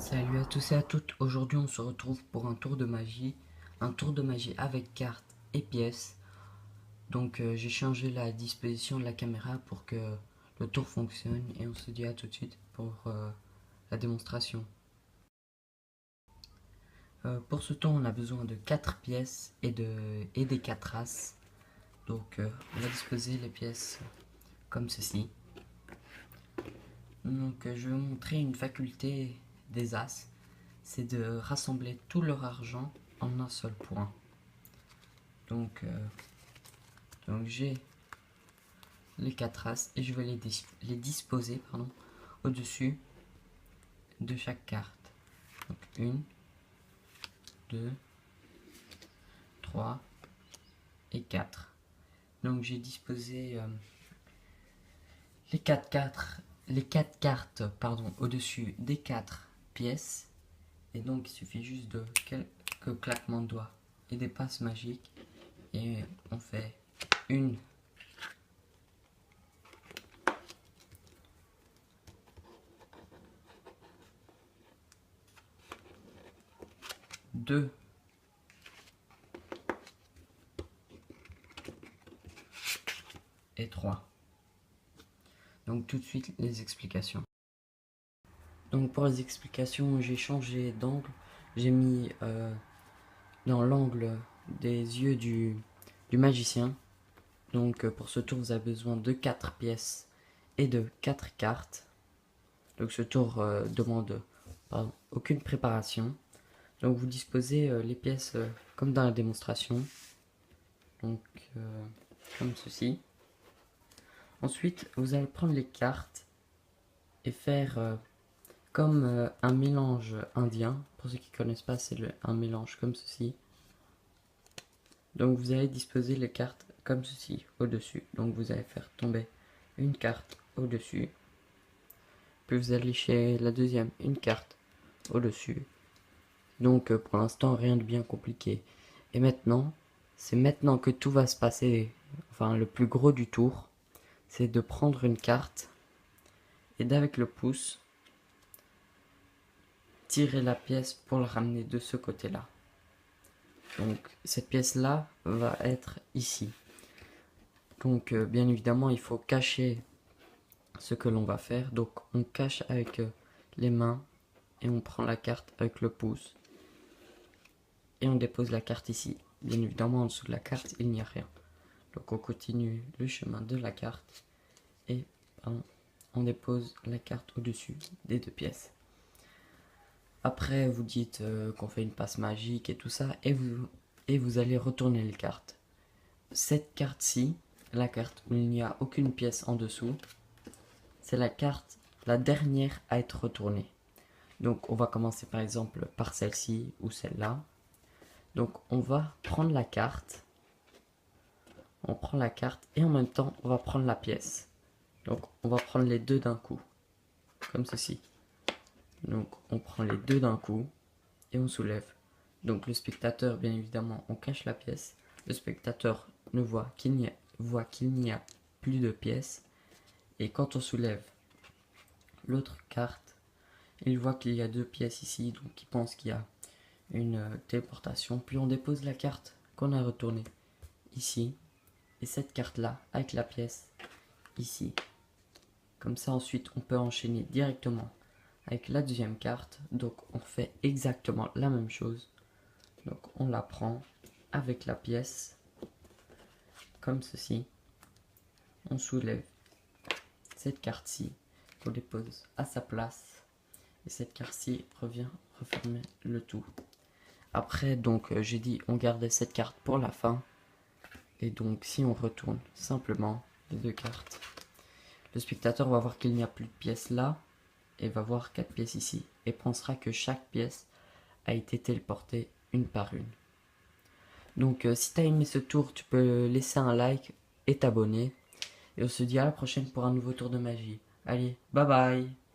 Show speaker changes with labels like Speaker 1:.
Speaker 1: Salut à tous et à toutes, aujourd'hui on se retrouve pour un tour de magie avec cartes et pièces. Donc j'ai changé la disposition de la caméra pour que le tour fonctionne et on se dit à tout de suite pour la démonstration. Pour ce tour on a besoin de 4 pièces et des 4 as. Donc on va disposer les pièces comme ceci. Donc je vais vous montrer une faculté des as, c'est de rassembler tout leur argent en un seul point. Donc j'ai les 4 as et je vais les disposer au-dessus de chaque carte. Donc 1, 2, 3 et 4. Donc j'ai disposé les 4 cartes au-dessus des 4 pièces. Et donc il suffit juste de quelques claquements de doigts et des passes magiques. Et on fait une, deux, et 3. Donc tout de suite les explications. Donc pour les explications, j'ai changé d'angle. J'ai mis dans l'angle des yeux du magicien. Donc pour ce tour, vous avez besoin de 4 pièces et de 4 cartes. Donc ce tour demande aucune préparation. Donc vous disposez les pièces comme dans la démonstration. Donc comme ceci. Ensuite, vous allez prendre les cartes et faire comme un mélange indien. Pour ceux qui ne connaissent pas, c'est un mélange comme ceci. Donc vous allez disposer les cartes comme ceci au-dessus. Donc vous allez faire tomber une carte au-dessus. Puis vous allez chez la deuxième, une carte au-dessus. Donc pour l'instant, rien de bien compliqué. Et maintenant, c'est maintenant que tout va se passer. Enfin, le plus gros du tour, c'est de prendre une carte et d'avec le pouce, tirer la pièce pour la ramener de ce côté-là. Donc cette pièce-là va être ici. Donc bien évidemment, il faut cacher ce que l'on va faire. Donc on cache avec les mains et on prend la carte avec le pouce. Et on dépose la carte ici. Bien évidemment, en dessous de la carte, il n'y a rien. Donc on continue le chemin de la carte et on dépose la carte au-dessus des deux pièces. Après, vous dites qu'on fait une passe magique et tout ça, et vous allez retourner les cartes. Cette carte-ci, la carte où il n'y a aucune pièce en dessous, c'est la dernière à être retournée. Donc on va commencer par exemple par celle-ci ou celle-là. Donc on va prendre la carte. On prend la carte et en même temps on va prendre la pièce. Donc on va prendre les deux d'un coup. Comme ceci. Donc on prend les deux d'un coup et on soulève. Donc le spectateur, bien évidemment, on cache la pièce. Le spectateur ne voit qu'il n'y a plus de pièces. Et quand on soulève l'autre carte, il voit qu'il y a deux pièces ici. Donc il pense qu'il y a une téléportation. Puis on dépose la carte qu'on a retournée ici. Et cette carte-là, avec la pièce, ici. Comme ça, ensuite, on peut enchaîner directement avec la deuxième carte. Donc on fait exactement la même chose. Donc on la prend avec la pièce comme ceci. On soulève cette carte-ci qu'on dépose à sa place et cette carte-ci revient refermer le tout. Après, donc j'ai dit on gardait cette carte pour la fin et donc si on retourne simplement les deux cartes, le spectateur va voir qu'il n'y a plus de pièces là et va voir 4 pièces ici et pensera que chaque pièce a été téléportée une par une. Donc si tu as aimé ce tour, tu peux laisser un like et t'abonner. Et on se dit à la prochaine pour un nouveau tour de magie. Allez, bye bye!